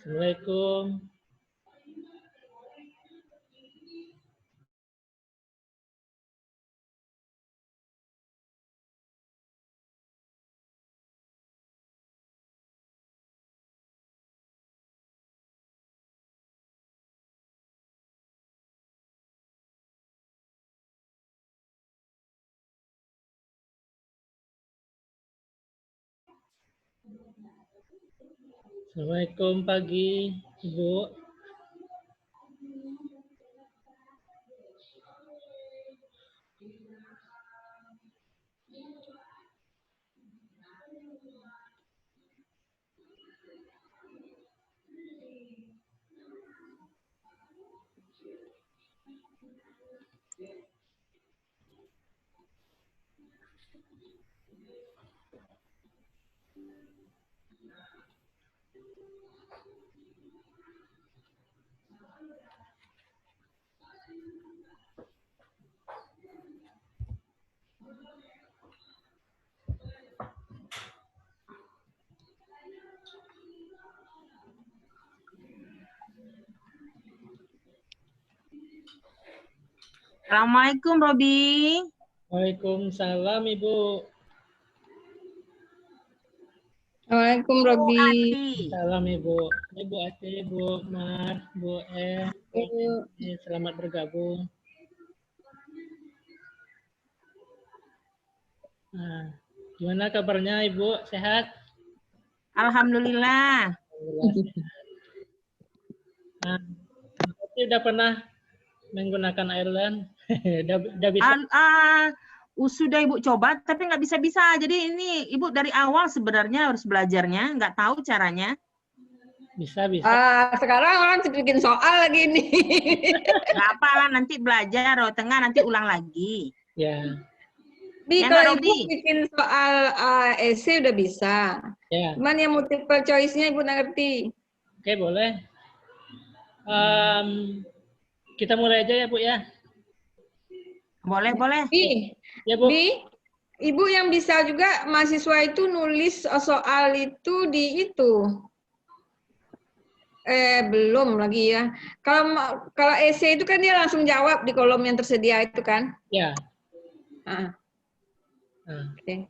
Assalamualaikum. Assalamualaikum pagi, Ibu. Assalamualaikum, Robi. Waalaikumsalam, Ibu. Assalamualaikum, Bu Robi. Ati. Salam, Ibu. Ibu Ati, Bu Mar, Bu selamat bergabung. Nah, gimana kabarnya, Ibu? Sehat? Alhamdulillah. Alhamdulillah sehat. Nah, Ati udah pernah menggunakan Ireland? udah bisa? Sudah Ibu coba, tapi nggak bisa-bisa. Jadi ini Ibu dari awal sebenarnya harus belajarnya, nggak tahu caranya. Bisa. Sekarang orang bikin soal lagi nih. Nggak apalah, nanti belajar, tengah nanti ulang lagi. Ya. Bi, Ya, kalau nggak, Ibu Robi? bikin soal esai udah bisa. Ya. Cuman yang multiple choice-nya Ibu nggak ngerti. Oke, boleh. Kita mulai aja ya, Bu ya. Boleh. Bi, Ya, Bu. Bi, Ibu yang bisa juga mahasiswa itu nulis soal itu di itu. Belum lagi ya. Kalau esai itu kan dia langsung jawab di kolom yang tersedia itu kan. Ya. Nah. Okay.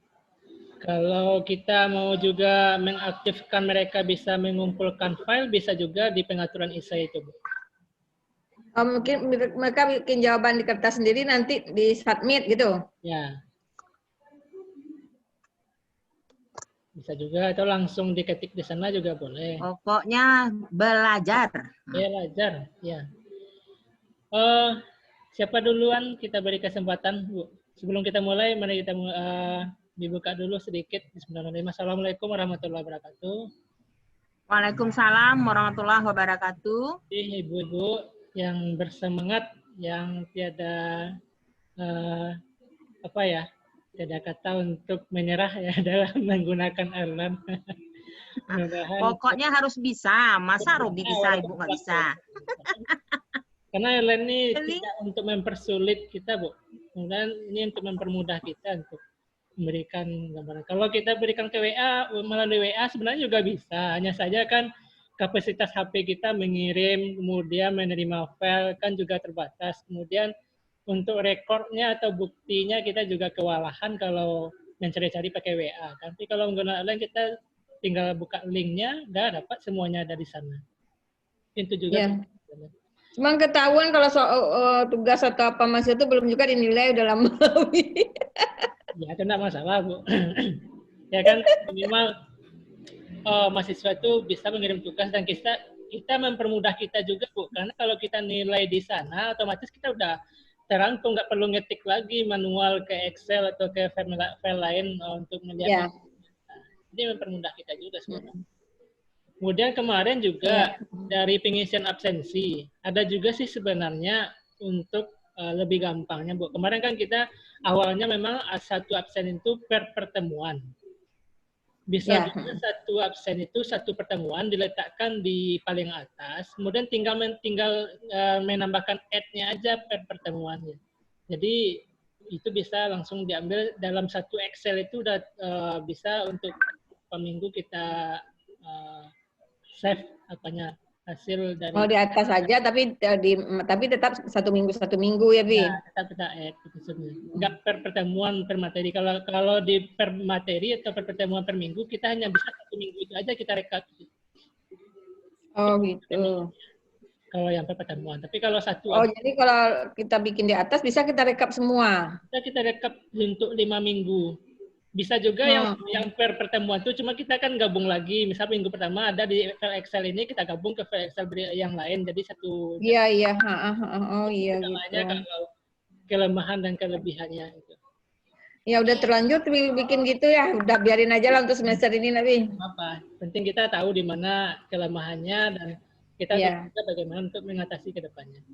Kalau kita mau juga mengaktifkan mereka bisa mengumpulkan file, bisa juga di pengaturan esai itu, Bu. Mungkin mereka bikin jawaban di kertas sendiri nanti di submit gitu. Ya. Bisa juga atau langsung diketik di sana juga boleh. Pokoknya belajar. Belajar, ya. Siapa duluan kita beri kesempatan, Bu? Sebelum kita mulai, mari kita dibuka dulu sedikit. Bismillahirrahmanirrahim. Assalamualaikum warahmatullahi wabarakatuh. Waalaikumsalam warahmatullahi wabarakatuh. Ibu-ibu yang bersemangat, yang tiada tiada kata untuk menyerah ya dalam menggunakan Ireland. Pokoknya harus bisa. Masa Robi bisa, Ibu nggak bisa? Karena Ireland ini tidak untuk mempersulit kita, Bu. Kemudian ini untuk mempermudah kita untuk memberikan gambaran. Kalau kita berikan ke WA, melalui WA sebenarnya juga bisa. Hanya saja kan kapasitas HP kita mengirim, kemudian menerima file kan juga terbatas. Kemudian untuk rekornya atau buktinya kita juga kewalahan kalau mencari-cari pakai WA. Tapi kalau menggunakan lain kita tinggal buka linknya, udah dapat semuanya ada di sana. Itu juga. Ya. Cuman ketahuan kalau tugas atau apa masih itu belum juga dinilai udah lama. Ya, itu enggak masalah, Bu. Ya kan minimal mahasiswa itu bisa mengirim tugas dan kita mempermudah kita juga, Bu. Karena kalau kita nilai di sana otomatis kita udah terangkum, nggak perlu ngetik lagi manual ke Excel atau ke file lain untuk melihat. Jadi mempermudah kita juga sebenarnya. Kemudian kemarin juga dari pengisian absensi, ada juga sih sebenarnya untuk lebih gampangnya, Bu. Kemarin kan kita awalnya memang satu absen itu per pertemuan. Bisa juga satu absen itu satu pertemuan diletakkan di paling atas, kemudian tinggal menambahkan add-nya aja per pertemuannya. Jadi itu bisa langsung diambil dalam satu Excel, itu udah bisa untuk minggu kita save hasil dari. Oh, di atas saja, tapi tetap satu minggu ya, Bi? Ya, tetap kita add gitu sebenarnya. Enggak per pertemuan per materi. Kalau di per materi atau per pertemuan per minggu, kita hanya bisa satu minggu itu aja kita rekap. Oh gitu. Kalau yang per pertemuan. Tapi kalau satu. Oh, jadi kalau kita bikin di atas bisa kita rekap semua. Bisa kita rekap untuk 5 minggu. Bisa juga yang per pertemuan itu, cuma kita kan gabung lagi. Misal minggu pertama ada di file Excel ini, kita gabung ke file Excel yang lain. Jadi satu. Iya. Oh iya gitu. Kalau kelemahan dan kelebihannya itu. Ya udah terlanjur bikin gitu ya. Udah biarin aja lah untuk semester ini, Nabi. Apa? Penting kita tahu di mana kelemahannya dan kita juga bagaimana untuk mengatasi ke depannya.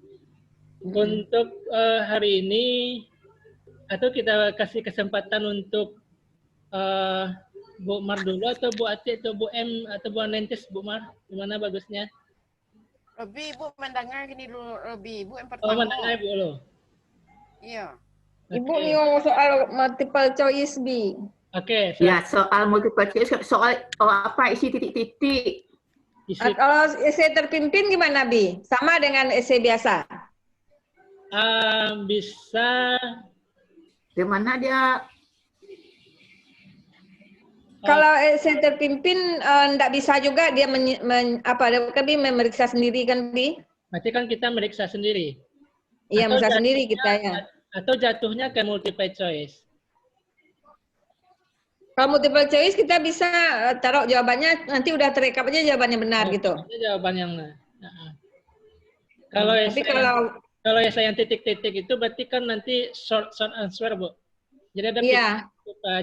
Untuk hari ini, atau kita kasih kesempatan untuk Bu Mar dulu, atau Bu Ati, atau Bu M, atau Bu Anentis, Bu Mar, gimana bagusnya? Lebih Bu mendengar gini dulu, lebih Bu yang pertama. Oh, mendengar Bu lo. Iya. Ibu mau soal multiple choice, Bi. Oke. Ya, soal multiple choice, soal apa isi titik-titik. Kalau essay terpimpin gimana, Bi? Sama dengan essay biasa? Bisa. Di mana dia? Kalau essay terpimpin enggak bisa juga dia memeriksa sendiri kan, Bi? Berarti kan kita meriksa sendiri. Iya, meriksa sendiri kita ya. Atau jatuhnya ke multiple choice. Kalau multiple choice kita bisa taruh jawabannya, nanti udah terekap aja jawabannya benar gitu. Jawaban yang kalau essay yang titik-titik itu berarti kan nanti short answer, Bu. Jadi ada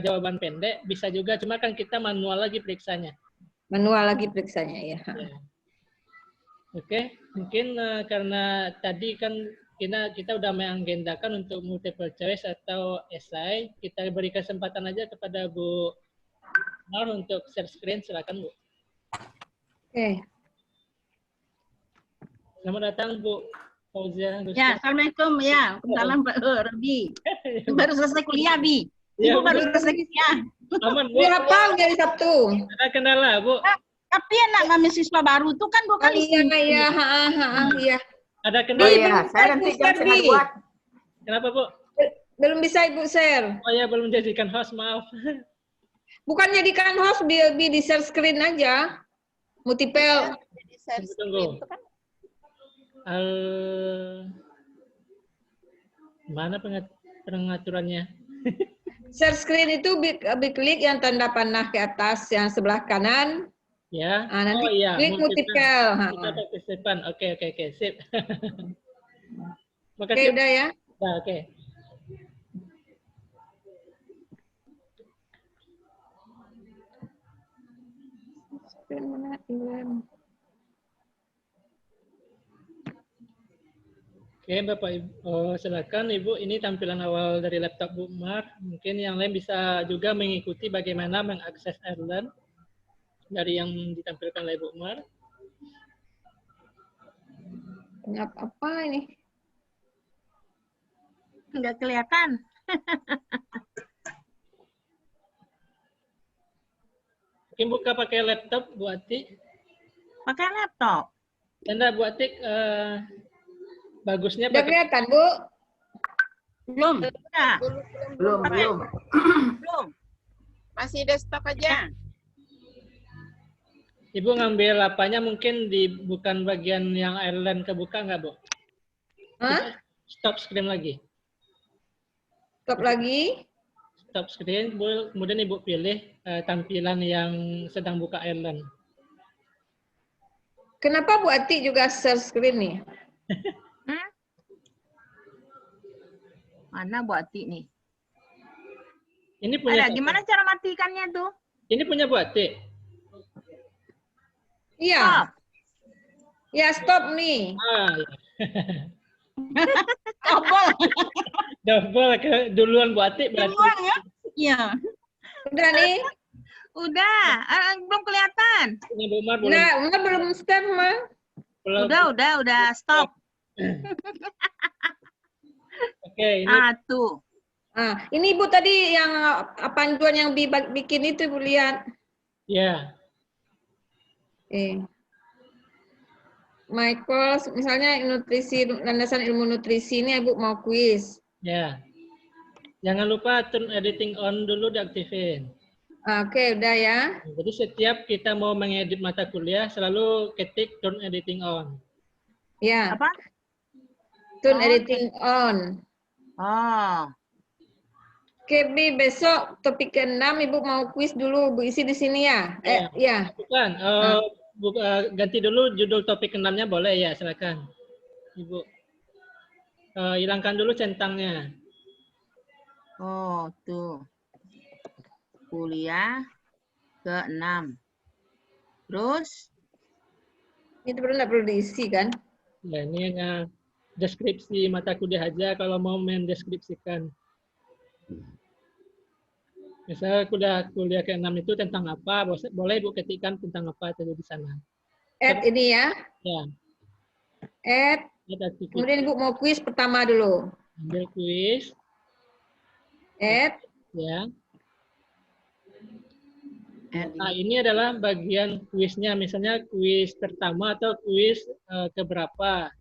jawaban pendek, bisa juga, cuma kan kita manual lagi periksanya. Manual lagi periksanya, ya. Oke, mungkin karena tadi kan kita udah mengagendakan untuk multiple choice atau esai, kita beri kesempatan aja kepada Bu Mar untuk share screen, silakan Bu. Oke. Selamat datang Bu Fauzia. Ya, assalamualaikum ya. Salam Pak Robi. Baru selesai kuliah, Bi. Ibu baru selesai kuliah. Aman, Bu. Dia hafal dari Sabtu. Ada kendala, Bu? Tapi enak mahasiswa baru tuh kan bukan iya. Ada kendala. Oh iya, saya nanti jam setengah buat. Kenapa, Bu? Belum bisa Ibu share. Oh ya, belum jadikan host, maaf. Bukan jadikan host, di share screen aja. Multiple. Tunggu. Mana pengaturannya? Share screen itu klik yang tanda panah ke atas yang sebelah kanan. Ya. Nanti klik multiple. Oke, sip. Oke, udah ya. Nah, oke. Oke, Bapak Ibu, silakan Ibu, ini tampilan awal dari laptop Bu Mar. Mungkin yang lain bisa juga mengikuti bagaimana mengakses Erlen dari yang ditampilkan oleh Bu Mar. Apa ini? Nggak kelihatan. Mungkin buka pakai laptop, Bu Ati. Pakai laptop. Anda Bu Ati, bagusnya udah kelihatan, Bu? Belum. Belum. Masih desktop aja. Ibu ngambil apanya mungkin bukan bagian yang Erlen kebuka nggak, Bu? Hah? Stop screen lagi. Stop lagi. Stop screen, kemudian Ibu pilih tampilan yang sedang buka Erlen. Kenapa Bu Ati juga share screen nih? Mana Bu Ati nih? Ini punya Ada, gimana cara matikannya tuh? Ini punya Bu Ati. Iya. Stop. Ya, stop nih. Ah, ya. Double. Double ke duluan Bu Ati berarti. Duluan ya? Iya. Udah nih. Udah. Belum kelihatan. Punya Bu Mar belum. Nah, Umar belum stop, Mah. belum. Udah stop. Oke, ini Tuh. Ah, ini Ibu tadi yang panduan yang bikin itu Ibu lihat. ya. Michael, misalnya nutrisi, landasan ilmu nutrisi ini Ibu mau kuis. Ya. Jangan lupa turn editing on dulu diaktifin. Oke, udah ya. Jadi setiap kita mau mengedit mata kuliah selalu ketik turn editing on. Ya. Apa? Turn Oh, editing on. Oh. Oke, Bi, besok topik ke-6 Ibu mau kuis dulu, Bu isi di sini ya. Ya. Bukan, ganti dulu judul topik ke-6-nya boleh ya, silakan. Ibu. Hilangkan dulu centangnya. Oh, tuh. Kuliah ke-6. Terus? Itu nggak perlu diisi kan? Ya, ini hanya deskripsi mata kuliah aja kalau mau mendeskripsikan. Misalnya kuliah ke-6 itu tentang apa, boleh Ibu ketikkan tentang apa tadi di sana. Add ini ya. Ya. Add. Aktivitas. Kemudian Ibu mau kuis pertama dulu. Ambil kuis. Add. Ya. Nah, ini adalah bagian kuisnya, misalnya kuis pertama atau kuis keberapa.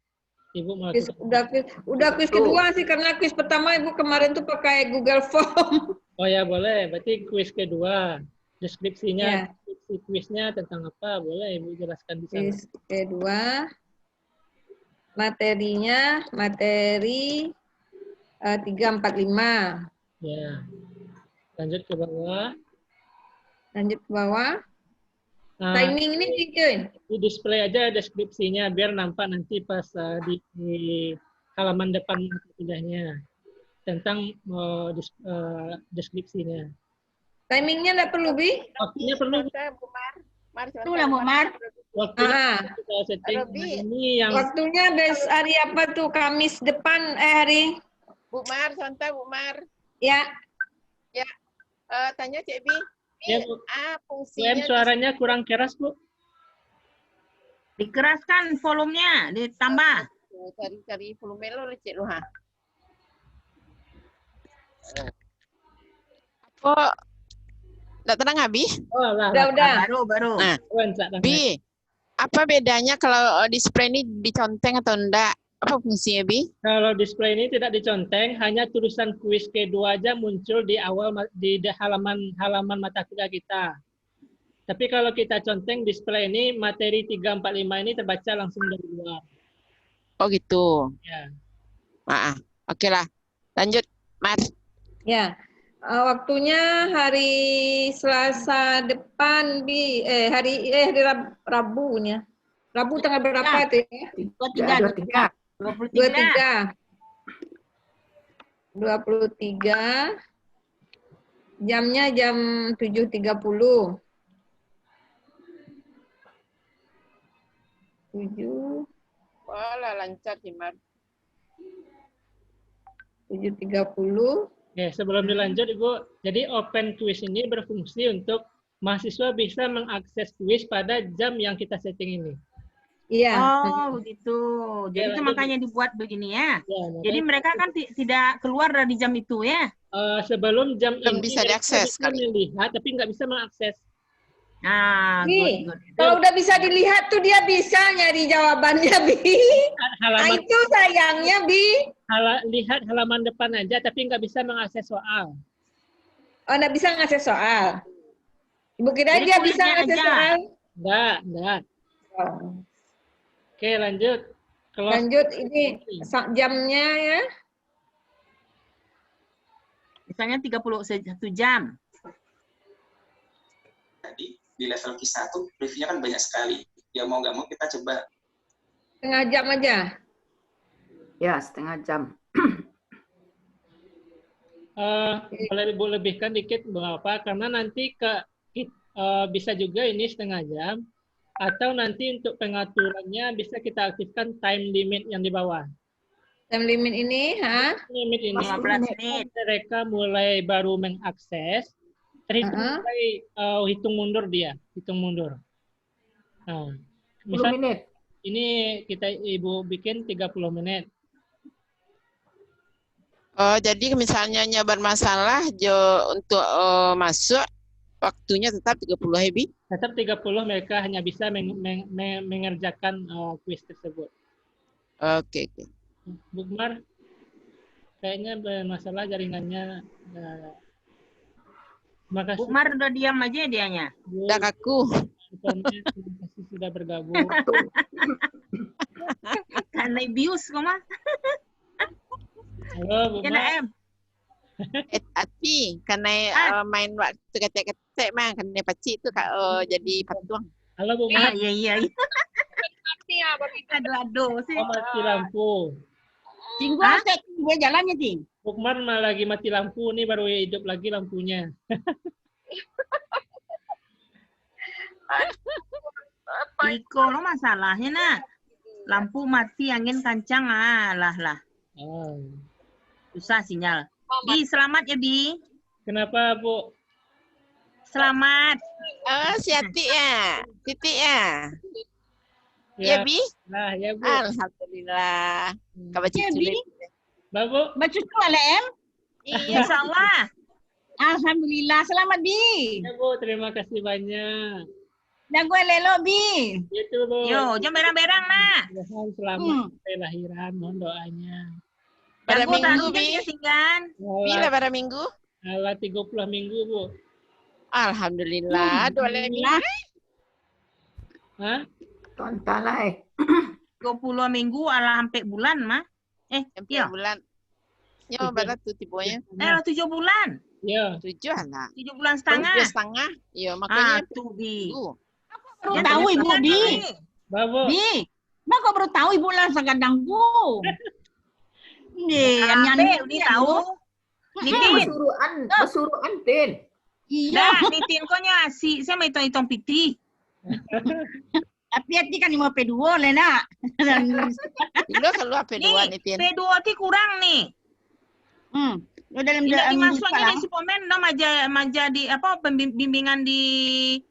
Ibu melakukan. Udah kuis kedua sih, karena kuis pertama Ibu kemarin tuh pakai Google Form. Oh ya, boleh. Berarti kuis kedua. Deskripsinya, Ya. deskripsi kuisnya tentang apa, boleh Ibu jelaskan di sana. Kuis kedua. Materinya, materi 345. Ya. Lanjut ke bawah. Lanjut ke bawah. Nah, Timing ini bikin. di display aja deskripsinya biar nampak nanti pas di halaman depan kuliahnya tentang deskripsinya. Timingnya nggak perlu, Bi? Waktunya perlu. Bu Mar. Itulah Bu Mar. Waktunya kita setting ini yang Waktunya hari apa tuh? Kamis depan, hari? Bu Mar, contoh Bu Mar. Ya. Ya. Tanya Cik Bi. ya, Bu. Fungsinya suaranya kurang keras, Bu. Dikeraskan volumenya, ditambah. cari volume lo Cik lu ha. Apa? Nggak tenang habis? Oh, lah. Udah. Baru. Nah, Bi, apa bedanya kalau display ini diconteng atau enggak? Apa fungsinya, Bi? Kalau display ini tidak diconteng, hanya tulisan kuis kedua aja muncul di awal di halaman mata kuliah kita. Tapi kalau kita conteng display ini, materi 345 ini terbaca langsung dari luar. Oh gitu. Ya. Oke lah. Lanjut, Mar. Ya. Waktunya hari Selasa depan, Bi. Hari Rabunya. Rabu tanggal berapa itu ya? 23. 23. Jamnya jam 7.30. 7. Wah, lancar sih, Mar. 7.30. Oke, sebelum dilanjut, Ibu, jadi open quiz ini berfungsi untuk mahasiswa bisa mengakses quiz pada jam yang kita setting ini. Iya. Oh, begitu. Jadi itu lanjut. makanya dibuat begini ya. Ya, Jadi mereka kan tidak keluar dari jam itu ya. sebelum jam Belum ini bisa diakses bisa kali. melihat, tapi nggak bisa mengakses. Nah, Bi, good. kalau udah bisa dilihat tuh dia bisa nyari jawabannya, Bi. Nah, Halaman itu sayangnya, Bi. lihat halaman depan aja, tapi nggak bisa mengakses soal. Oh, nggak bisa ngasih soal. Ibu kira Jadi dia bisa kulitnya ngasih aja. soal. Enggak. Oh. Oke, lanjut. Lanjut, ini jamnya ya. Misalnya 31 jam. Tadi di level Q1 briefnya kan banyak sekali. Ya mau nggak mau kita coba. Setengah jam aja. Ya, setengah jam. Boleh Ibu lebihkan dikit berapa? Karena nanti bisa juga ini setengah jam, atau nanti untuk pengaturannya bisa kita aktifkan time limit yang di bawah. Time limit ini, Limit ini 15 menit. mereka mulai baru mengakses, terhitung mulai hitung mundur dia, hitung mundur. Nah, 10 misal menit. ini Ibu bikin 30 menit. Oh, jadi misalnya bermasalah untuk masuk, waktunya tetap 30 Hebi? Tetap 30 mereka hanya bisa mengerjakan kuis tersebut. Oke. Bu Mar, kayaknya bermasalah jaringannya. Terima kasih. Bu Mar udah diam aja dianya. Udah kaku. Terima kasih sudah bergabung. Karena bius kok mah. Halo Bu Kena Mar. M. Tapi karena main waktu ketek-ketek mah karena pacik itu jadi patuang. Halo Bu Mar. Iya. Aduh sih. Oh, mati lampu. Cing gua set gue jalannya, Cing. Bu Mar malah lagi mati lampu nih, baru hidup lagi lampunya. Iko lo masalahnya nak. Lampu mati, angin kencang, lah. Oh. Susah sinyal. Bi, selamat ya Bi. Kenapa Bu? Selamat. Oh, si Atik ya. Titik ya. Ya, Bi? Nah, ya Bu. Alhamdulillah. Kabar Ya, cicu. Bi. Bu. Baca tu ala M. Iya. Insya Allah. Alhamdulillah. Selamat, Bi. Ya Bu, terima kasih banyak. Dan gue lelo, Bi. Gitu Bu. Yo, jom berang-berang nak. Mudah-mudahan selamat sampai lahiran, mohon doanya. Pada Jago minggu, tadi Bi. ya Singgan. Bila pada minggu? Ala 30 minggu Bu. Alhamdulillah. Dua minggu. Hah? Tonton lah 20 minggu ala sampai bulan mah. Sampai Iya. bulan. Ya, berapa tuh tipenya? 7 bulan. Ya. 7 anak. 7 bulan 7 setengah. setengah. Ya, makanya Tuh Bi. minggu. Baru Ya, tahu, tapi Ibu, setengah Bi. kali. Bu. Bi. Mak kok baru tahu Ibu lah kadangku. Nih, yang Sampai ini tahu. Nitin. Bersuruhan Tin. Iya. Dah, Nitin kok nyasi. Saya mau hitung-hitung piti. Tapi hati kan 5P2 lah, nak. Dulu keluar P2 nih, Nih, Tin. P2 ti kurang nih. Lo dalam Tidak dalam dimasuknya di suplemen no maja di apa bimbingan di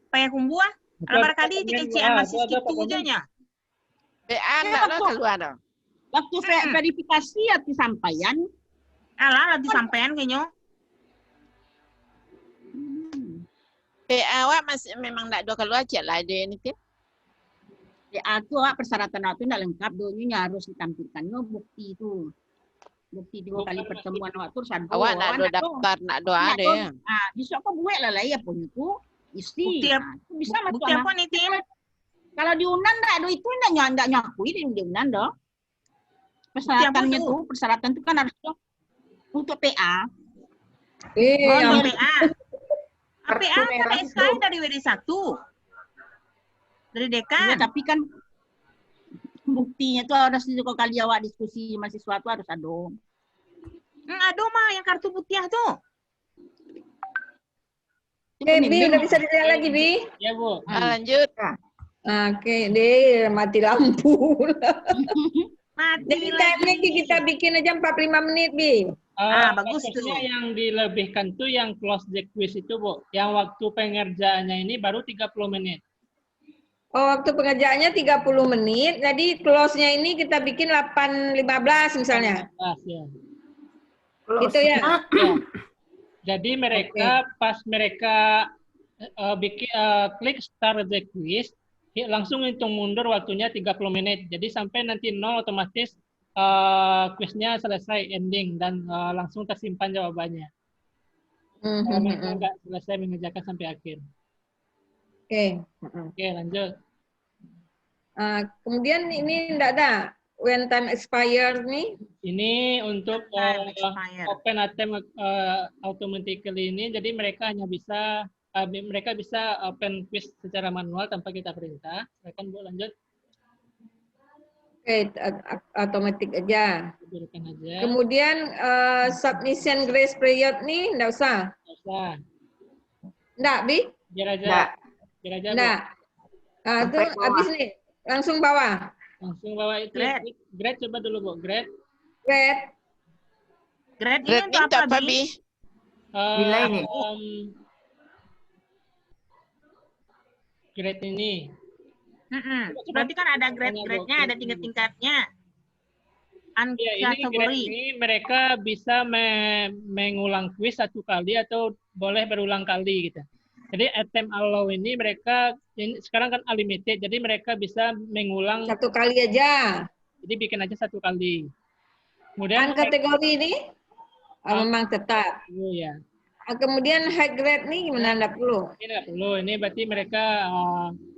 Payakumbuh. Kalau barangkali dikecian masih gitu ujanya. BA enggak lo keluar dong. waktu verifikasi hati sampaian. Alah, lagi sampean kayaknya. BA awak masih memang enggak dua keluar aja lah ada ini Tin. Ya itu persyaratan itu tidak lengkap, doanya harus ditampilkan bukti itu. Bukti 2 kali pertemuan waktu satu. Awak nak do daftar, nak do ada ya. Ah, bisa kok buat lah ya punya itu isi. Bukti apa? Bisa Bukti apa nih, Tim? Kalau diundang enggak do itu enggak nyakui diundang dong. Persyaratannya tuh, persyaratan itu kan harus untuk PA. Oh, Iya. PA. PA kan SKS dari WD1. Dari Iya, dekan. tapi kan buktinya tuh harus juga kali awak diskusi mahasiswa tuh harus ada. Aduh mah yang kartu putih tuh. Bi, udah bisa dilihat lagi, Bi? Ya, Bu. Lanjut. Oke, deh mati lampu. Mati Jadi time-nya kita bikin aja 45 menit, Bi. Bagus tuh. Maksudnya yang dilebihkan tuh yang close the quiz itu, Bu. Yang waktu pengerjaannya ini baru 30 menit. Oh, waktu pengerjaannya 30 menit. Jadi close-nya ini kita bikin 8.15 misalnya. 15, ya. Gitu ya. Ya. Jadi mereka pas mereka klik start the quiz, langsung hitung mundur waktunya 30 menit. Jadi sampai nanti 0 otomatis quiznya selesai ending dan langsung tersimpan jawabannya. Kalau mereka nggak selesai mengerjakan sampai akhir. Oke, lanjut. Kemudian ini enggak ada when time expire nih. Ini untuk expired. open attempt automatically ini, jadi mereka hanya bisa open quiz secara manual tanpa kita perintah. Silakan Bu, lanjut. Oke, otomatis aja. Berikan aja. Kemudian submission grace period nih enggak usah. Nggak usah. Enggak, Bi? Biar aja. Enggak. Biar aja, Bu. Enggak. Nah, itu Sampai bawah. habis nih. Langsung bawah. Langsung bawa itu. Grade. Grade coba dulu, Bu. Grade. Grade. Grade ini Grade untuk itu apa, apa, Bi? Bi? Nilai nih. Grade ini. Berarti kan ada grade-grade-nya, ada tingkat-tingkatnya. Ya, ini grade Kategori. ini mereka bisa mengulang kuis 1 kali atau boleh berulang kali gitu. Jadi attempt allow ini mereka ini sekarang kan unlimited, jadi mereka bisa mengulang. 1 kali aja. Jadi bikin aja 1 kali. Kemudian Kategori ini memang tetap. ya. Kemudian high grade nih gimana, enggak perlu? Ini nggak perlu. Ini berarti mereka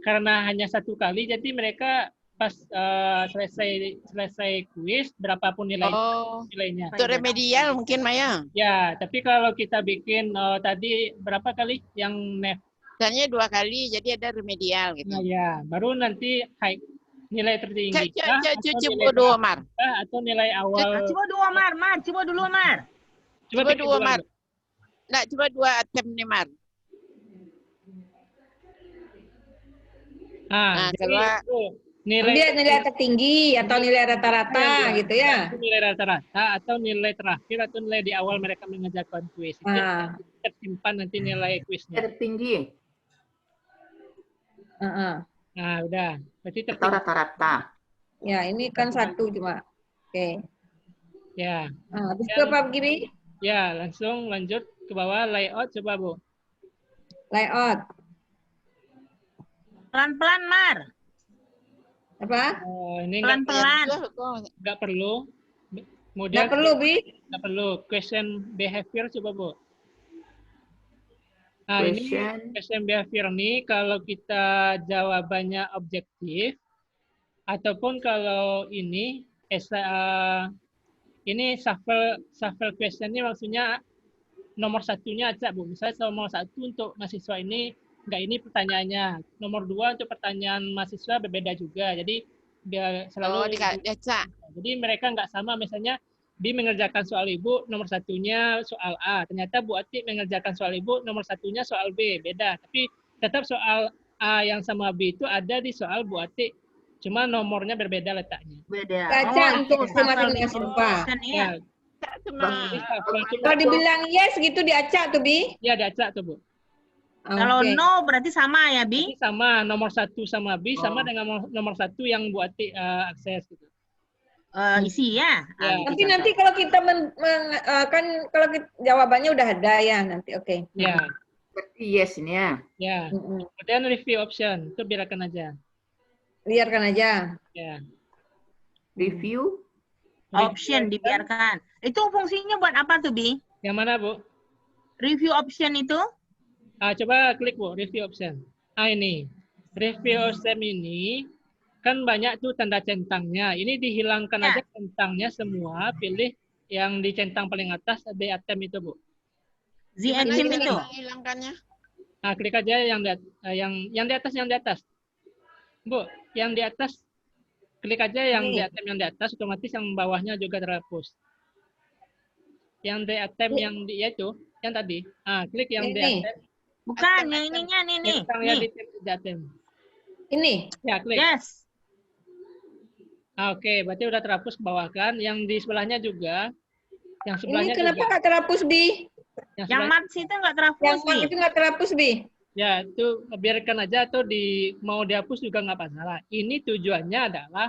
karena hanya 1 kali, jadi mereka pas selesai kuis berapapun nilainya. Untuk remedial mungkin, Maya. Ya, tapi kalau kita bikin tadi berapa kali yang NEF? Misalnya 2 kali, jadi ada remedial gitu. Nah, ya, baru nanti nilai tertinggi Coba dua, Mar. atau nilai awal. Coba dua, Mar. Coba dulu, Mar. Coba bikin 2, dua, Mar. Bu. Nah, coba 2 attempt nih, Mar. Nah, jadi kalau- itu nilai Dia nilai tertinggi atau nilai rata-rata gitu ya. itu nilai rata-rata atau nilai terakhir atau nilai di awal mereka mengerjakan kuis. Itu Ah. tersimpan nanti nilai kuisnya. Tertinggi Nah, udah. Berarti atau tertinggi. rata-rata. Ya, ini kan 1 cuma. Oke. Ya. Habis itu apa begini? Ya, langsung lanjut ke bawah layout coba, Bu. Layout. Pelan-pelan, Mar. Apa? Ini Pelan-pelan. nggak perlu. Kemudian Nggak perlu, Bi? nggak perlu. Question behavior coba, Bu. Nah, ini question behavior nih kalau kita jawabannya objektif ataupun kalau ini ini shuffle question ini maksudnya nomor 1-nya acak, Bu. Misalnya nomor 1 untuk mahasiswa ini enggak ini pertanyaannya. Nomor 2 untuk pertanyaan mahasiswa berbeda juga. Jadi dia selalu diacak. Jadi mereka enggak sama, misalnya Bi mengerjakan soal Ibu nomor 1-nya soal A. Ternyata Bu Atik mengerjakan soal Ibu nomor 1-nya soal B. Beda. Tapi tetap soal A yang sama B itu ada di soal Bu Atik. Cuma nomornya berbeda letaknya. Beda. Baca untuk masing-masing lupa. Ya. Kalau dibilang yes gitu diacak tuh, Bi? Ya, diacak tuh, Bu. Kalau no berarti sama ya, Bi? Berarti sama nomor 1 sama B sama dengan nomor 1 yang Bu Atik akses gitu. Isi ya. Tapi nanti kalau kita kan kalau jawabannya udah ada ya nanti, oke. Ya. Berarti yes ini ya. Ya. Kemudian review option itu biarkan aja. Biarkan aja. Ya. Review option dibiarkan. Itu fungsinya buat apa tuh, Bi? Yang mana, Bu? Review option itu? Coba klik, Bu, review option. Ini. Review option ini kan banyak tuh tanda centangnya. Ini dihilangkan aja centangnya semua, pilih yang di centang paling atas the attempt itu, Bu. The attempt itu. Hilangkannya. Klik aja yang di atas. Bu, yang di atas klik aja yang di attempt yang di atas, otomatis yang bawahnya juga terhapus. Yang di attempt yang di itu, yang tadi. Klik yang di attempt. Bukan, yang ininya nih. Yang di attempt. Ini? Ya, klik. Yes. Oke, berarti udah terhapus ke bawah kan. Yang di sebelahnya juga. Yang sebelahnya Ini kenapa juga. nggak terhapus, Bi? Yang mat itu nggak terhapus, Yang mat itu nggak terhapus, Bi? Ya, itu biarkan aja atau mau dihapus juga nggak masalah. Ini tujuannya adalah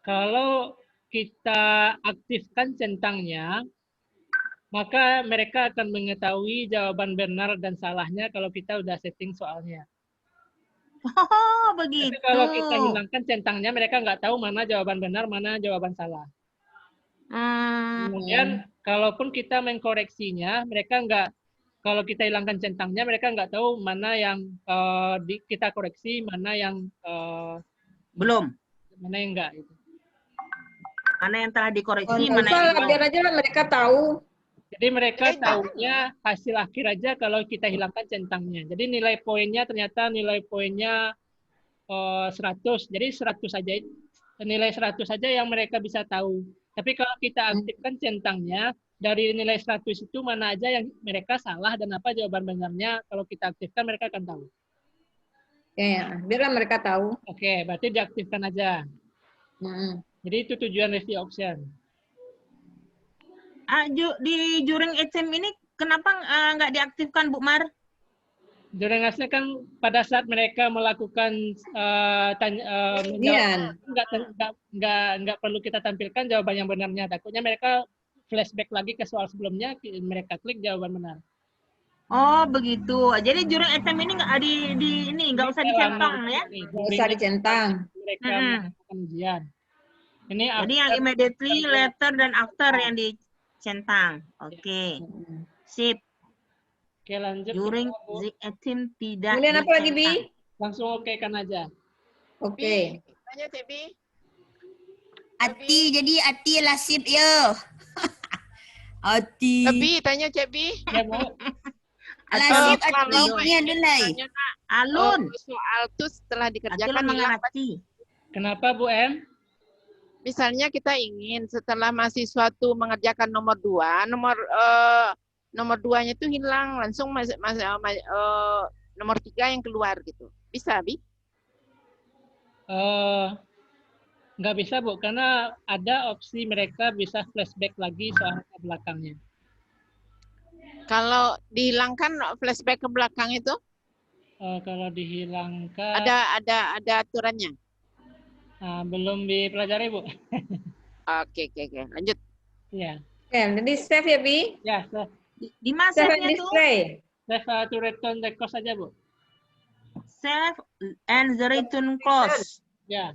kalau kita aktifkan centangnya, maka mereka akan mengetahui jawaban benar dan salahnya kalau kita udah setting soalnya. Oh, begitu. Tapi kalau kita hilangkan centangnya, mereka nggak tahu mana jawaban benar, mana jawaban salah. Kemudian, kalaupun kita mengkoreksinya, mereka nggak, kalau kita hilangkan centangnya, mereka nggak tahu mana yang kita koreksi, mana yang belum, mana yang enggak. Gitu. Mana yang telah dikoreksi, mana yang belum. Biar aja lah mereka tahu. Jadi mereka tahunya hasil akhir aja kalau kita hilangkan centangnya. Jadi nilai poinnya ternyata nilai poinnya 100. Jadi 100 aja nilai 100 saja yang mereka bisa tahu. Tapi kalau kita aktifkan centangnya, dari nilai 100 itu mana aja yang mereka salah dan apa jawaban benarnya, kalau kita aktifkan mereka akan tahu. Ya, biarlah mereka tahu. Oke, berarti diaktifkan aja. Jadi itu tujuan review option. Di during exam ini kenapa nggak diaktifkan, Bu Mar? During exam kan pada saat mereka melakukan nggak perlu kita tampilkan jawaban yang benarnya. Takutnya mereka flashback lagi ke soal sebelumnya, mereka klik jawaban benar. Oh begitu. Jadi during exam ini nggak usah dicentang ya? Nggak usah dicentang. Mereka melakukan ujian. Ini jadi yang immediately, later, dan after yang dicentang. Oke. Sip. Oke, lanjut. During the exam tidak. Kemudian apa lagi, Bi? Langsung oke kan aja. Oke. Tanya Cik Bi. Ati, jadi ati lasip ya. Ati. Bi, tanya Cik Bi. Ya, Bu. Lasip ati ini adalah. Alun. Soal itu setelah dikerjakan mengerti. Kenapa Bu M? Misalnya kita ingin setelah mahasiswa itu mengerjakan nomor 2, nomor 2-nya itu hilang, langsung nomor 3 yang keluar gitu. Bisa, Bi? Nggak bisa, Bu, karena ada opsi mereka bisa flashback lagi soal ke belakangnya. Kalau dihilangkan flashback ke belakang itu? Kalau dihilangkan. Ada aturannya? Belum dipelajari, Bu. Oke. Lanjut. Ya. Jadi save ya, Bi? Ya, save. Di mana Save save-nya and tuh? display. Save to return the cost aja, Bu. Save and the return close. Ya.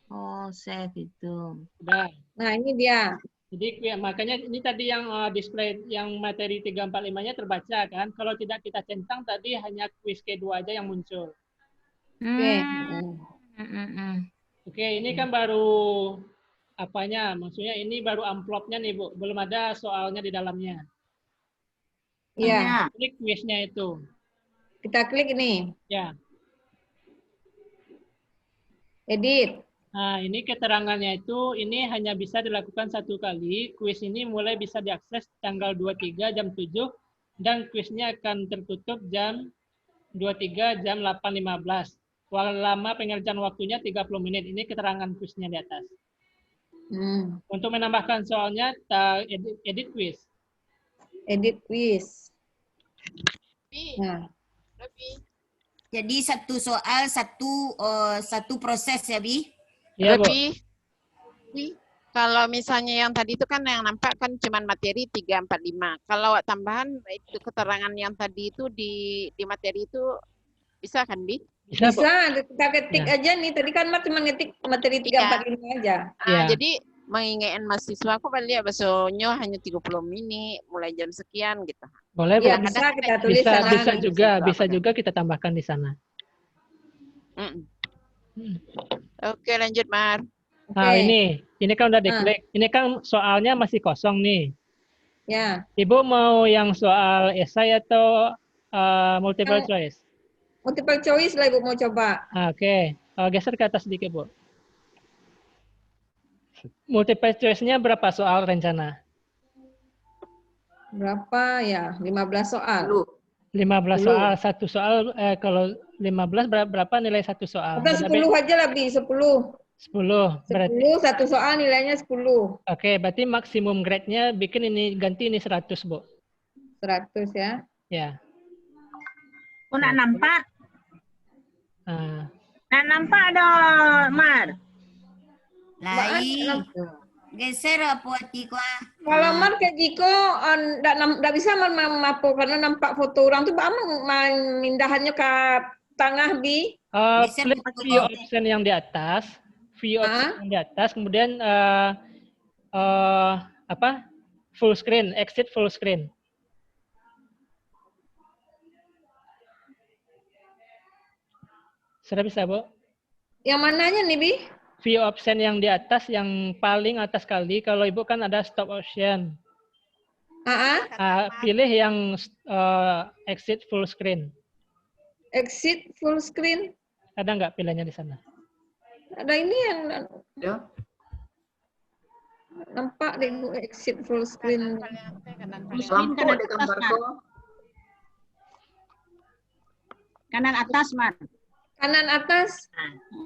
Oh, save itu. Udah. Nah, ini dia. Jadi makanya ini tadi yang display yang materi 345-nya terbaca kan. Kalau tidak kita centang tadi hanya quiz K2 aja yang muncul. Oke. Oke, ini kan baru apanya? Maksudnya ini baru amplopnya nih, Bu. Belum ada soalnya di dalamnya. Iya. Klik quiznya itu. Kita klik ini. Ya. Edit. Nah, ini keterangannya itu ini hanya bisa dilakukan 1 kali. Kuis ini mulai bisa diakses tanggal 23 jam 7 dan kuisnya akan tertutup jam 23 jam 8.15. Lama pengerjaan waktunya 30 menit. Ini keterangan kuisnya di atas. Untuk menambahkan soalnya edit kuis. Edit quiz. Nah. Jadi satu soal satu proses ya, Bi? Ya, Bu. Kalau misalnya yang tadi itu kan yang nampak kan cuma materi 345. Kalau tambahan itu keterangan yang tadi itu di materi itu bisa kan, Bi? Bisa, kita ketik aja nih. Tadi kan cuma ngetik materi 345 aja. Jadi mengingatkan mahasiswa aku balik besoknya hanya 30 menit mulai jam sekian gitu. Boleh, Bu. Ya, bisa kita tulis sana. Bisa juga kita tambahkan di sana. Oke, lanjut, Mar. Nah, ini kan udah diklik. Ini kan soalnya masih kosong nih. Ya. Ibu mau yang soal esai atau multiple choice? Multiple choice lah Ibu mau coba. Oke. Geser ke atas sedikit, Bu. Multiple choice-nya berapa soal rencana? Berapa ya? 15 soal. 15 soal. Satu soal, kalau 15 berapa nilai satu soal? Atau 10 aja lah, Bi. 10. 10. Berarti 10, satu soal nilainya 10. Oke, berarti maksimum grade-nya bikin ini, ganti ini 100, Bu. 100 ya. Ya. Oh, nak nampak? Nak nampak ada, Mar? Lain. Geser apa hati ku? Kalau Mar kayak Jiko, nggak bisa mapo karena nampak foto orang tuh mindahannya ke tengah, Bi. Klik view option yang di atas. View option yang di atas, kemudian full screen, exit full screen. Sudah bisa, Bu? Yang mananya nih, Bi? View option yang di atas, yang paling atas kali. Kalau Ibu kan ada stop option. Pilih yang exit full screen. Exit full screen? Ada nggak pilihannya di sana? Ada ini yang Ya. nampak deh Bu, exit full screen. Lampu ada gambar kok. Kanan atas, Mar. Kanan atas.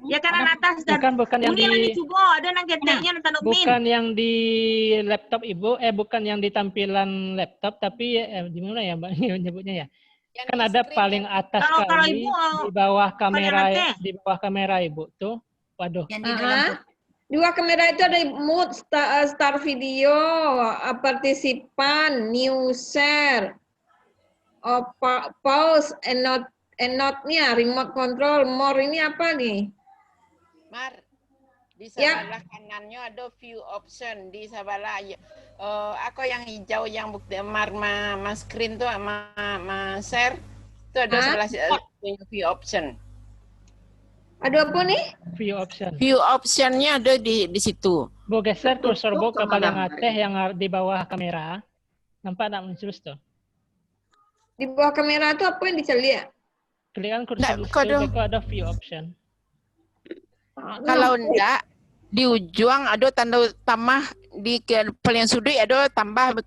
Ya kanan atas dan Bukan yang Uni lagi di juga ada nang keteknya nang bukan yang di laptop Ibu, bukan yang di tampilan laptop, tapi di mana ya Mbak nyebutnya ya? Yang Kan di ada screen paling kan? atas Kalau kali Ibu di bawah kamera paling atas. di bawah kamera Ibu tuh. Waduh. Yang di dalam Dua kamera itu ada mood, start video, partisipan, new share, pause, and note-nya, remote control, more ini apa nih? Mar, di Ya. sebelah kanannya ada view option di sebelah aku yang hijau yang bukti Mar screen tuh sama share itu ada sebelah view option. Ada apa nih? View option. View optionnya ada di situ. Bu geser kursor Bu ke Sama paling gambar. atas yang di bawah kamera. Nampak tak muncul tuh? Di bawah kamera itu apa yang bisa lihat? Klik kursor Nggak, di kok situ, ada- kok ada view option. Kalau enggak di ujung ada tanda tambah di paling sudut ada tambah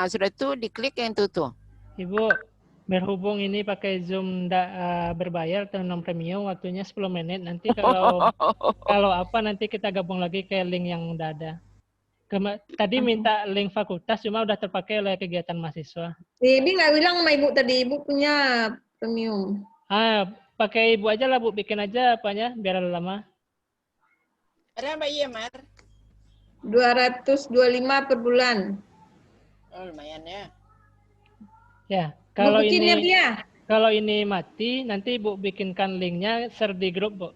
sudah itu diklik yang itu tuh. Ibu, berhubung ini pakai Zoom berbayar atau non premium, waktunya 10 menit. Nanti kalau apa nanti kita gabung lagi ke link yang udah ada. Tadi minta link fakultas, cuma udah terpakai oleh kegiatan mahasiswa. Ibu nggak bilang sama Ibu tadi, Ibu punya premium. Pakai Ibu aja lah Bu, bikin aja apanya biar lama. Ada Mbak Iya, Mar? 225 per bulan. Oh, lumayan ya. Ya, Kalau kalau bikinnya ini dia. kalau ini mati, nanti Ibu bikinkan linknya, share di grup Bu.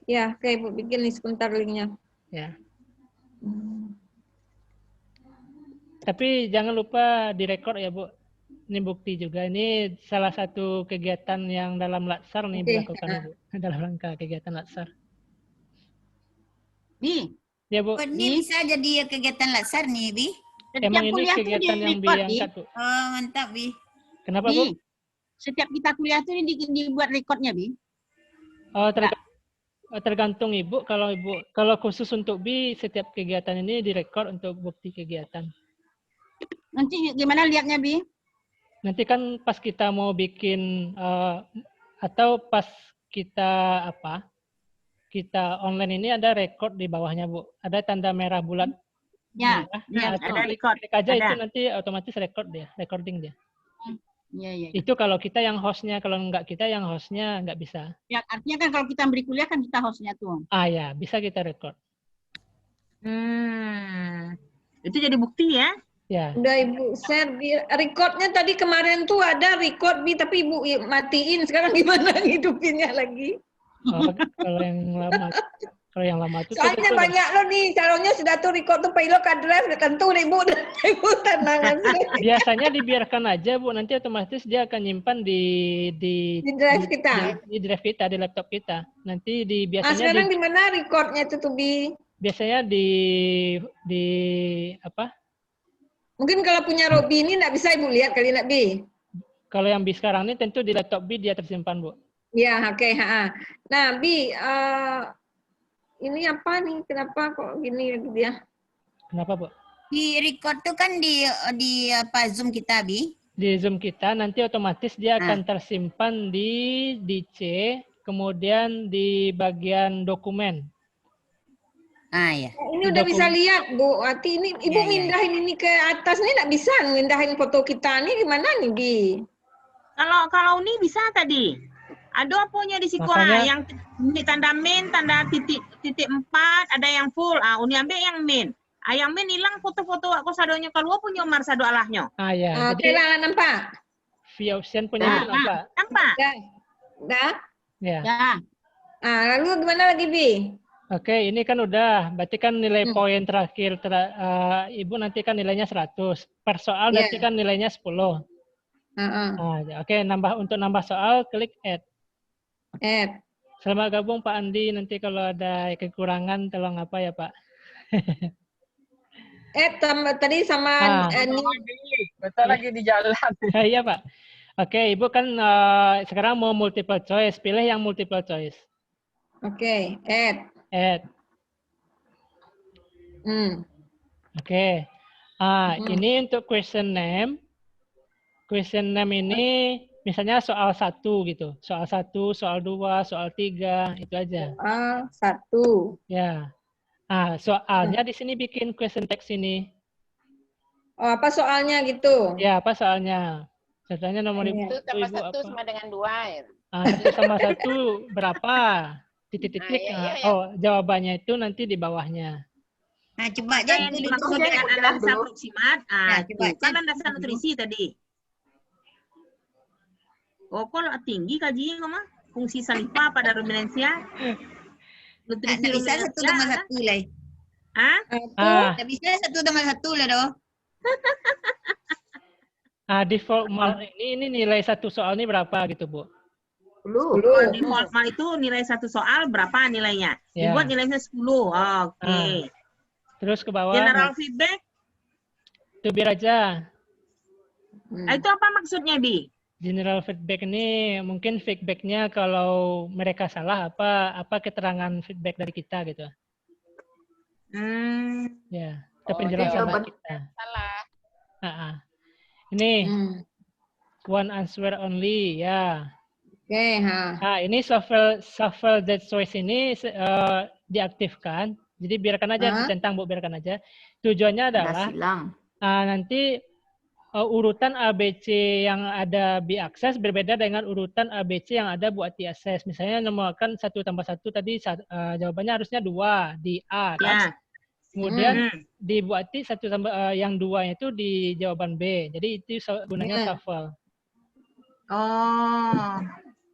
Ya, oke Ibu bikin nih sebentar linknya. Ya. Tapi jangan lupa direkod ya Bu. Ini bukti juga. Ini salah satu kegiatan yang dalam Latsar nih Oke, dilakukan Ibu. Dalam rangka kegiatan Latsar. Bi, Ya Bu. Ini bisa jadi kegiatan latsar nih, Bi. Emang setiap ini kuliah tuh kegiatan yang di-record, Bi. diangkat Bu. Oh, mantap, Bi. Kenapa Bi, Bu? setiap kita kuliah tuh dibuat recordnya, Bi. Oh, tergantung Ibu. Kalau khusus untuk B, setiap kegiatan ini direkod untuk bukti kegiatan. Nanti gimana lihatnya, Bi? Nanti kan pas kita mau bikin atau pas kita kita online ini ada record di bawahnya Bu. Ada tanda merah bulat. Ya, merah. ya, Nah, ada record. klik aja Ada. itu nanti otomatis recording dia. Iya, iya. Itu kalau kita yang hostnya, kalau enggak kita yang hostnya nggak bisa. Ya, artinya kan kalau kita beri kuliah kan kita hostnya tuh. Ya, bisa kita record. Itu jadi bukti ya. Ya. Udah Ibu share di recordnya tadi kemarin tuh ada record Bi, tapi Ibu matiin. Sekarang gimana ngidupinnya lagi? Kalau yang lama itu Soalnya banyak loh nih, calonnya sudah tuh record tuh pilot ke drive, tentu nih Bu, dan Ibu tenangan. biasanya dibiarkan aja Bu, nanti otomatis dia akan nyimpan di drive kita. di drive kita, di laptop kita. Nanti Nah, sekarang di mana recordnya itu tuh Bi? biasanya di apa? Mungkin kalau punya Robi ini nggak bisa Ibu lihat kali nak Bi? Kalau yang Bi sekarang ini tentu di laptop Bi dia tersimpan Bu. Ya, oke. Nah, Bi, ini apa nih? Kenapa kok gini dia? Kenapa Bu? Di record tuh kan di apa Zoom kita, Bi. Di Zoom kita nanti otomatis dia akan tersimpan di C, kemudian di bagian dokumen. Ya. Ini udah bisa lihat Bu. Arti ini Ibu mindahin ini ke atas nih nggak bisa mindahin foto kita nih gimana nih Bi? Kalau ini bisa tadi. Ada apanya di sekolah yang tanda main, tanda titik 4, ada yang full. Uni ambil yang main. Yang main hilang foto-foto aku sadonya keluar punya Umar sado alahnya. Ya. Oke lah, nampak. View option punya nampak. Nampak? Dah? Ya. Lalu gimana lagi Bi? Oke, ini kan udah. Berarti kan nilai poin terakhir Ibu nanti kan nilainya 100. Per soal berarti kan nilainya 10. Oke, untuk nambah soal klik add. Selamat gabung Pak Andi. Nanti kalau ada kekurangan tolong apa ya Pak? Tadi sama Betul lagi di jalan. Iya Pak. Oke, Ibu kan sekarang mau multiple choice. Pilih yang multiple choice. Oke, add. Add. Oke. Ini untuk question name. Question name ini misalnya soal 1 gitu. Soal 1, soal 2, soal 3, itu aja. Soal 1. Ya. Soalnya di sini bikin question text ini. Oh, apa soalnya gitu? Ya, apa soalnya? Contohnya nomor ibu. 1 tambah Ibu 1 apa? sama dengan 2. Ya. 1 sama 1 berapa? Titik-titik. Jawabannya itu nanti di bawahnya. Nah, coba aja Yang dimaksud dengan analisa proksimat. Coba kan landasan nutrisi tadi. Oh, kok tinggi kajian kok mah? Fungsi saliva pada ruminansia? Nutrisi nggak bisa 1 tambah 1 lah. Nggak bisa 1 tambah 1 lah doh. Di formal ini nilai 1 soal ini berapa gitu, Bu? 10. Di formal itu nilai 1 soal berapa nilainya? Dibuat nilainya 10. Oke. Terus ke bawah. General feedback? Itu biar aja. Itu apa maksudnya, Bi? General feedback ini mungkin feedbacknya kalau mereka salah apa keterangan feedback dari kita gitu. Ya, itu penjelasan dari kita. Salah. Ini one answer only ya. Oke, ini shuffle that choice ini diaktifkan. Jadi biarkan aja dicentang, Bu, biarkan aja. Tujuannya adalah nanti urutan ABC yang ada B akses berbeda dengan urutan ABC yang ada buat di akses. Misalnya nomorkan 1 tambah 1 tadi jawabannya harusnya 2 di A kan? Kemudian dibuati 1 tambah yang 2 itu di jawaban B. Jadi itu gunanya shuffle. Oh.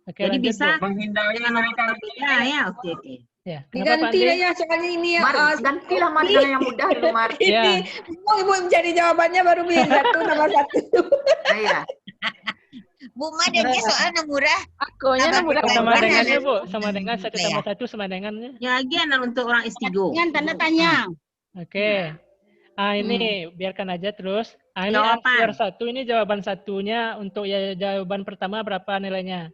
Oke, jadi lanjut, bisa menghindari mereka beda ya. Oke. Ya, diganti ya soalnya ini ya. Gantilah Mar yang mudah dulu Mar. Ini Ibu mencari jawabannya baru bikin 1 tambah 1. Iya. Bu Ma jadinya soalnya murah. Akunya mudah. Sama dengannya, Bu. Sama dengan 1 tambah 1 sama dengannya. Ya, lagi untuk orang S3. Dengan tanda tanya. Oke. Ini biarkan aja terus. Ini answer 1 ini jawaban satunya untuk jawaban pertama berapa nilainya?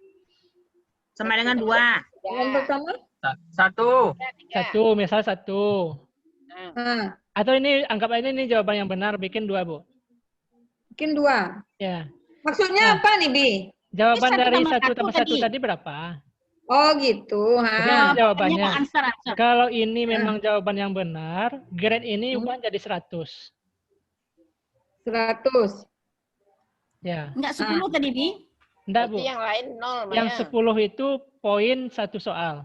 Sama dengan 2. Jawaban pertama? 1. Misal 1. Atau ini anggap aja ini jawaban yang benar, bikin 2, Bu. Bikin 2. Ya. Maksudnya apa nih, Bi? Jawaban dari 1 tambah 1 tadi berapa? Oh gitu. Jadi jawabannya. Kalau ini memang jawaban yang benar, grade ini ubah jadi 100. 100. Ya. Enggak 10 tadi, Bi? Enggak, Bu. Yang lain 0. Yang 10 itu poin 1 soal.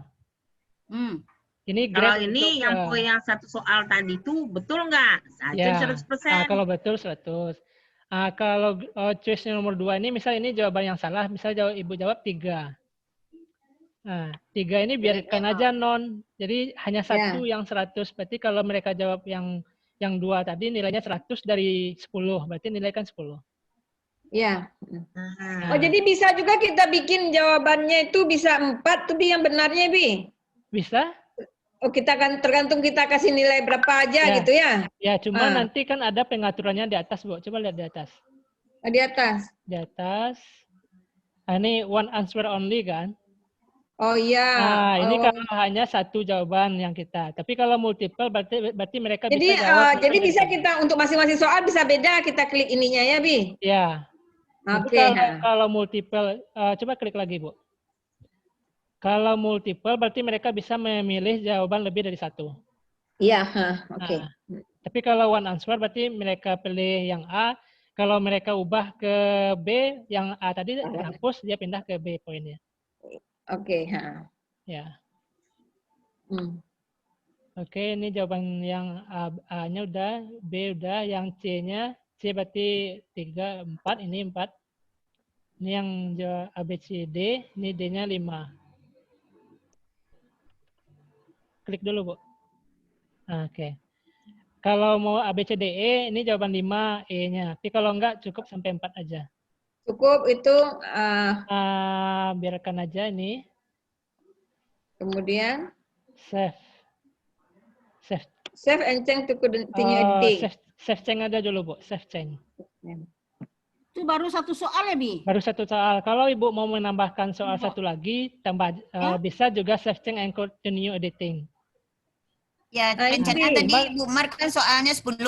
Ini kalau ini yang poin yang 1 soal tadi itu betul nggak? Ya. 100%. Kalau betul 100. Kalau choice nomor 2 ini, misal ini jawaban yang salah, misal Ibu jawab 3. 3 ini biarkan aja non. Jadi hanya 1 yang 100. Berarti kalau mereka jawab yang 2 tadi nilainya 100 dari 10. Berarti nilai kan 10. Ya. Oh, jadi bisa juga kita bikin jawabannya itu bisa 4 tuh Bi yang benarnya, Bi? Bisa. Oh, kita kan tergantung kita kasih nilai berapa aja gitu ya? Ya, cuma nanti kan ada pengaturannya di atas, Bu. Coba lihat di atas. Di atas? Di atas. Ini one answer only kan? Oh iya. Ini kalau hanya 1 jawaban yang kita. Tapi kalau multiple berarti mereka bisa jawab. Jadi bisa kita untuk masing-masing soal bisa beda kita klik ininya ya, Bi? Ya. Oke. Kalau multiple, coba klik lagi, Bu. Kalau multiple berarti mereka bisa memilih jawaban lebih dari 1. Iya, oke. Tapi kalau one answer berarti mereka pilih yang A. Kalau mereka ubah ke B, yang A tadi hapus, dia pindah ke B poinnya. Oke. Ya. Oke, ini jawaban yang A-nya udah, B udah, yang C-nya, C berarti 3, 4, ini 4. Ini yang A, B, C, D, ini D-nya 5. Klik dulu, Bu. Oke. Kalau mau A, B, C, D, E, ini jawaban 5, E-nya. Tapi kalau enggak, cukup sampai 4 aja. Cukup itu. Biarkan aja ini. Kemudian? Save. Save and change to continue D. Save change aja dulu, Bu. Save change. Itu baru satu soal ya, Bi? Baru satu soal. Kalau Ibu mau menambahkan soal satu lagi, tambah bisa juga saving and continue editing. Ya, rencana tadi Bu Mar kan soalnya 10.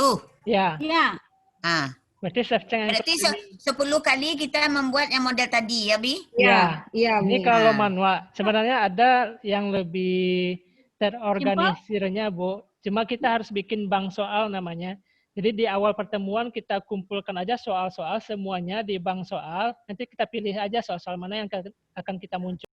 Ya. Iya. Ah. Berarti saving and Berarti 10 kali kita membuat yang model tadi ya, Bi? Ya. Iya. Ini kalau manual. Sebenarnya ada yang lebih terorganisirnya, Bu. Cuma kita harus bikin bank soal namanya. Jadi di awal pertemuan kita kumpulkan aja soal-soal semuanya di bank soal. Nanti kita pilih aja soal-soal mana yang akan kita muncul.